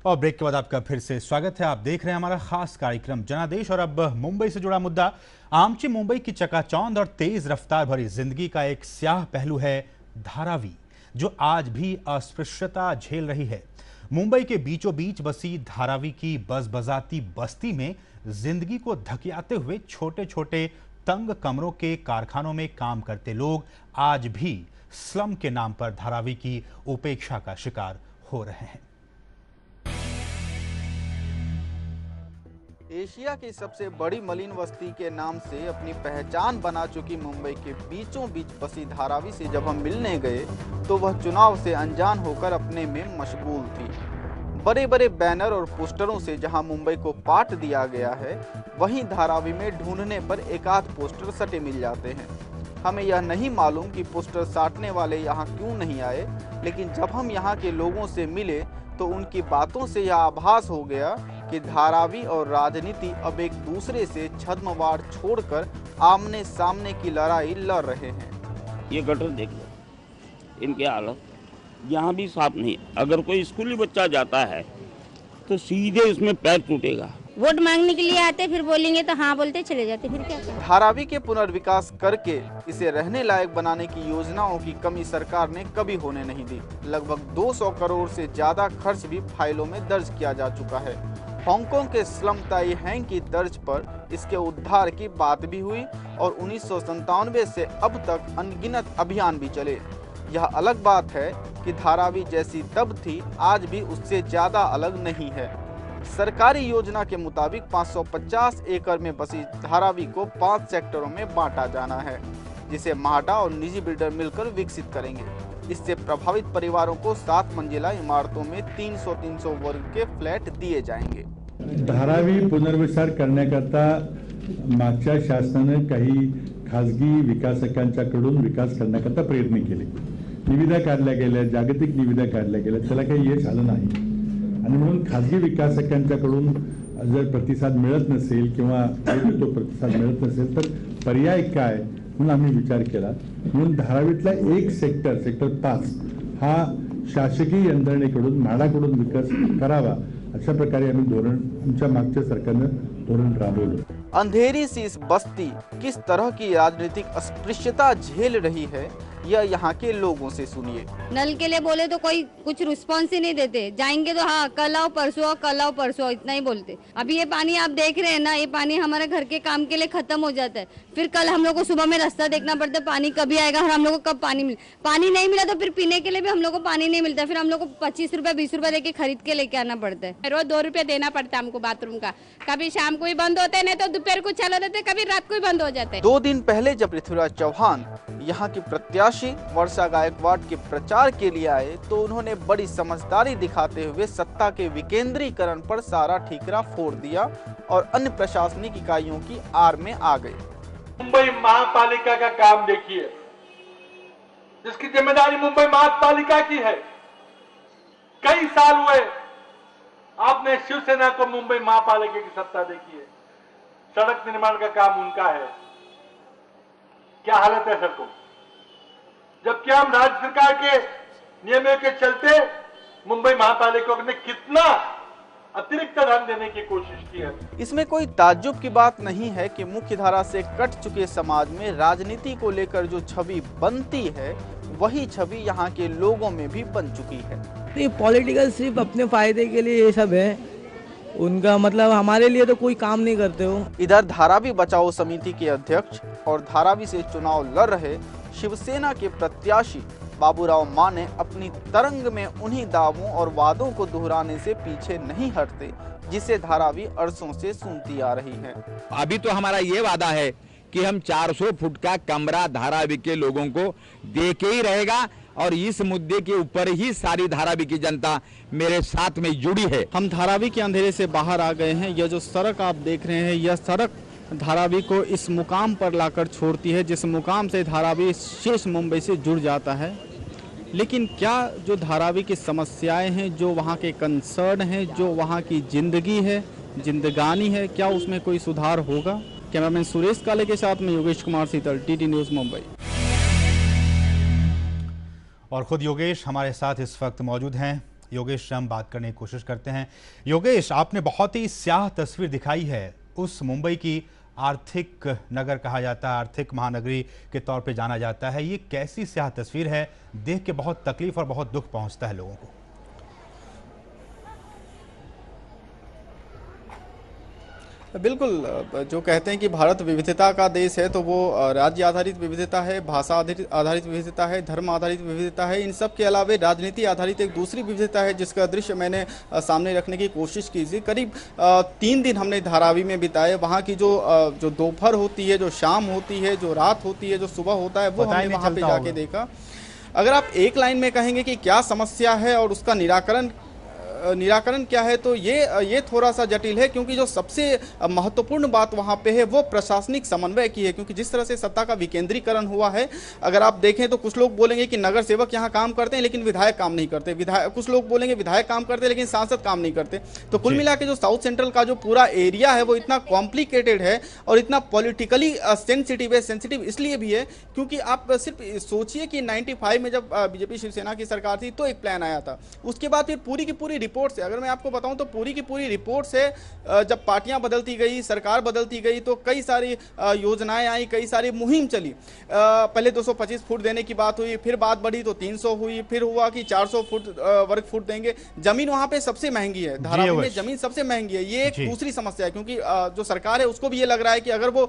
और ब्रेक के बाद आपका फिर से स्वागत है। आप देख रहे हैं हमारा खास कार्यक्रम जनादेश। और अब मुंबई से जुड़ा मुद्दा। आमची मुंबई की चकाचौंध और तेज रफ्तार भरी जिंदगी का एक स्याह पहलू है धारावी, जो आज भी अस्पृश्यता झेल रही है। मुंबई के बीचों बीच बसी धारावी की बजबजाती बस्ती में जिंदगी को धकियाते हुए छोटे छोटे तंग कमरों के कारखानों में काम करते लोग आज भी स्लम के नाम पर धारावी की उपेक्षा का शिकार हो रहे हैं। एशिया की सबसे बड़ी मलिन बस्ती के नाम से अपनी पहचान बना चुकी मुंबई के बीचों बीच बसी धारावी से जब हम मिलने गए तो वह चुनाव से अनजान होकर अपने में मशगूल थी। बड़े बड़े बैनर और पोस्टरों से जहां मुंबई को पाट दिया गया है, वहीं धारावी में ढूंढने पर एक आध पोस्टर सटे मिल जाते हैं। हमें यह नहीं मालूम कि पोस्टर साटने वाले यहाँ क्यों नहीं आए, लेकिन जब हम यहाँ के लोगों से मिले तो उनकी बातों से यह आभास हो गया कि धारावी और राजनीति अब एक दूसरे से छद्मवार छोड़कर आमने सामने की लड़ाई लड़ रहे हैं। ये गटर देख लो, इनके हालत यहाँ भी साफ नहीं। अगर कोई स्कूली बच्चा जाता है तो सीधे उसमें पैर टूटेगा। वोट मांगने के लिए आते, फिर बोलेंगे तो हाँ बोलते चले जाते, फिर क्या करें? धारावी के पुनर्विकास करके इसे रहने लायक बनाने की योजनाओं की कमी सरकार ने कभी होने नहीं दी। लगभग 200 करोड़ से ज्यादा खर्च भी फाइलों में दर्ज किया जा चुका है। हांगकांग के स्लम ताई हैंग की तर्ज पर इसके उद्धार की बात भी हुई और 1997 से अब तक अनगिनत अभियान भी चले। यह अलग बात है कि धारावी जैसी तब थी, आज भी उससे ज्यादा अलग नहीं है। सरकारी योजना के मुताबिक 550 एकड़ में बसी धारावी को 5 सेक्टरों में बांटा जाना है, जिसे माहटा और निजी बिल्डर मिलकर विकसित करेंगे। इससे प्रभावित परिवारों को 7 मंजिला इमारतों में 300-300 वर्ग के फ्लॅट दिए जाएंगे। धारावी पुनर्विचार करण्याकरता मागच्या शासनाने काही खासगी विकासकांच्याकडून विकास करण्याकरता प्रयत्न केले, निविदा काढल्या गेल्या, जागतिक निविदा काढल्या गेल्या, त्याला काही यश आलं नाही। आणि म्हणून खासगी विकासकांच्याकडून जर प्रतिसाद मिळत नसेल किंवा तो प्रतिसाद मिळत नसेल तर पर्याय काय म्हणून आम्ही विचार केला। म्हणून धारावीतला एक सेक्टर 5 हा शासकीय यंत्रणेकडून म्हाडाकडून विकास करावा, अशा प्रकारे आम्ही धोरण आमच्या मागच्या सरकारनं धोरण राबवलं। अंधेरी सी इस बस्ती किस तरह की राजनीतिक अस्पृश्यता झेल रही है, यह यहाँ के लोगों से सुनिए। नल के लिए बोले तो कोई कुछ रिस्पॉन्स ही नहीं देते। जाएंगे तो हाँ कल आओ परसों इतना ही बोलते। अभी ये पानी आप देख रहे हैं ना, ये पानी हमारे घर के काम के लिए खत्म हो जाता है। फिर कल हम लोग को सुबह में रास्ता देखना पड़ता है, पानी कभी आएगा और हम लोग को कब पानी नहीं मिला तो फिर पीने के लिए भी हम लोग को पानी नहीं मिलता। फिर हम लोग को 25 रुपए 20 रुपए देके खरीद के लेके आना पड़ता है। रोज 2 रुपए देना पड़ता है हमको बाथरूम का। कभी शाम को ही बंद होते हैं, नहीं तो दोपहर को चालू रहते, कभी रात को ही बंद हो जाते हैं। 2 दिन पहले जब पृथ्वीराज चौहान यहाँ की प्रत्याशी वर्षा गायकवाड़ के प्रचार के लिए आए तो उन्होंने बड़ी समझदारी दिखाते हुए सत्ता के विकेंद्रीकरण पर सारा ठीकरा फोड़ दिया और अन्य प्रशासनिक इकाइयों की आड़ में आ गए। मुंबई महापालिका का काम देखिए, जिसकी जिम्मेदारी मुंबई महापालिका की है। कई साल हुए आपने शिवसेना को मुंबई महापालिका की सत्ता देखी है। सड़क निर्माण का काम उनका है, क्या हालत है सड़कों। जबकि हम राज्य सरकार के नियमों के चलते मुंबई महापालिका ने कितना अतिरिक्त धन देने की कोशिश की है। इसमें कोई ताज्जुब की बात नहीं है कि मुख्य धारा से कट चुके समाज में राजनीति को लेकर जो छवि बनती है, वही छवि यहाँ के लोगों में भी बन चुकी है। ये पॉलिटिकल सिर्फ अपने फायदे के लिए ये सब है, उनका मतलब हमारे लिए तो कोई काम नहीं करते हो। इधर धारावी बचाओ समिति के अध्यक्ष और धारावी से चुनाव लड़ रहे शिवसेना के प्रत्याशी बाबूराव माने अपनी तरंग में उन्हीं दावों और वादों को दोहराने से पीछे नहीं हटते, जिसे धारावी अरसों से सुनती आ रही है। अभी तो हमारा ये वादा है कि हम 400 फुट का कमरा धारावी के लोगों को देके ही रहेगा और इस मुद्दे के ऊपर ही सारी धारावी की जनता मेरे साथ में जुड़ी है। हम धारावी के अंधेरे से बाहर आ गए हैं। यह जो सड़क आप देख रहे हैं, यह सड़क धारावी को इस मुकाम पर लाकर छोड़ती है, जिस मुकाम से धारावी शेष मुंबई से जुड़ जाता है। लेकिन क्या जो धारावी की समस्याएं हैं, जो वहाँ के कंसर्न हैं, जो वहाँ की जिंदगी है, जिंदगानी है, क्या उसमें कोई सुधार होगा? कैमरामैन सुरेश काले के साथ में योगेश कुमार सीतल, टीटी न्यूज़ मुंबई। और खुद योगेश हमारे साथ इस वक्त मौजूद हैं। योगेश से हम बात करने की कोशिश करते हैं। योगेश, आपने बहुत ही स्याह तस्वीर दिखाई है उस मुंबई की, आर्थिक नगर कहा जाता है, आर्थिक महानगरी के तौर पे जाना जाता है। ये कैसी स्याह तस्वीर है? देख के बहुत तकलीफ और बहुत दुख पहुंचता है लोगों को। बिल्कुल, जो कहते हैं कि भारत विविधता का देश है, तो वो राज्य आधारित विविधता है, भाषा आधारित विविधता है, धर्म आधारित विविधता है। इन सब के अलावा राजनीति आधारित एक दूसरी विविधता है, जिसका दृश्य मैंने सामने रखने की कोशिश की थी। करीब 3 दिन हमने धारावी में बिताए। वहाँ की जो दोपहर होती है, जो शाम होती है, जो रात होती है, जो सुबह होता है, वो हमने वहाँ पे जाके देखा। अगर आप एक लाइन में कहेंगे कि क्या समस्या है और उसका निराकरण क्या है, तो ये थोड़ा सा जटिल है, क्योंकि जो सबसे महत्वपूर्ण बात वहाँ पे है वो प्रशासनिक समन्वय की है। क्योंकि जिस तरह से सत्ता का विकेंद्रीकरण हुआ है, अगर आप देखें तो कुछ लोग बोलेंगे कि नगर सेवक यहाँ काम करते हैं लेकिन विधायक काम नहीं करते, कुछ लोग बोलेंगे विधायक काम करते हैं लेकिन सांसद काम नहीं करते। तो कुल मिला के जो साउथ सेंट्रल का जो पूरा एरिया है वो इतना कॉम्प्लिकेटेड है और इतना पॉलिटिकली सेंसिटिव है। सेंसिटिव इसलिए भी है क्योंकि आप सिर्फ सोचिए कि 95 में जब बीजेपी शिवसेना की सरकार थी तो एक प्लान आया था, उसके बाद फिर पूरी की पूरी रिपोर्ट से, अगर मैं आपको बताऊं तो पूरी की पूरी रिपोर्ट से, जब पार्टियां बदलती गई, सरकार बदलती गई, तो कई सारी योजनाएं आई, कई सारी मुहिम चली। पहले 225 फुट देने की बात हुई, फिर बात बढ़ी तो 300 हुई, फिर हुआ कि 400 वर्ग फुट देंगे। जमीन वहां पे सबसे महंगी है, धारावी में जमीन सबसे महंगी है। ये एक दूसरी समस्या है, क्योंकि जो सरकार है उसको भी ये लग रहा है कि अगर वो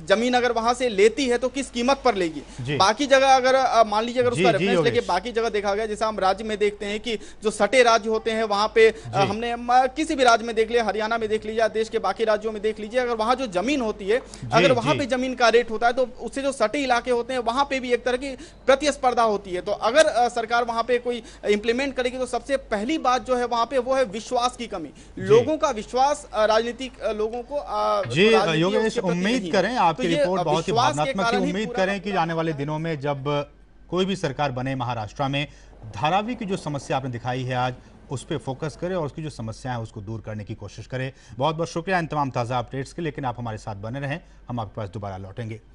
जमीन अगर वहां से लेती है तो किस कीमत पर लेगी। बाकी जगह अगर मान लीजिए अगर उसका रेफरेंस लेके बाकी जगह देखा गया, जैसा हम राज्य में देखते हैं कि जो सटे राज्य होते हैं वहां पे हमने किसी भी राज्य में देख लिया, हरियाणा में देख लीजिए, देश के बाकी राज्यों में देख लीजिए, अगर वहां जो जमीन होती है, अगर वहां पे जमीन का रेट होता है तो उससे जो सटे इलाके होते हैं वहां पे भी एक तरह की प्रतिस्पर्धा होती है। तो अगर सरकार वहां पे कोई इंप्लीमेंट करेगी तो सबसे पहली बात जो है वहां पे वो है विश्वास की कमी, लोगों का विश्वास, राजनीतिक लोगों को। जी योगेश, उम्मीद करें आपकी रिपोर्ट बहुत ही भावनात्मक है। उम्मीद करें कि आने वाले दिनों में जब कोई भी सरकार बने महाराष्ट्र में, धारावी की जो समस्या आपने दिखाई है आज, उस पर फोकस करें और उसकी जो समस्याएं हैं उसको दूर करने की कोशिश करें। बहुत बहुत शुक्रिया इन तमाम ताज़ा अपडेट्स के, लेकिन आप हमारे साथ बने रहें, हम आपके पास दोबारा लौटेंगे।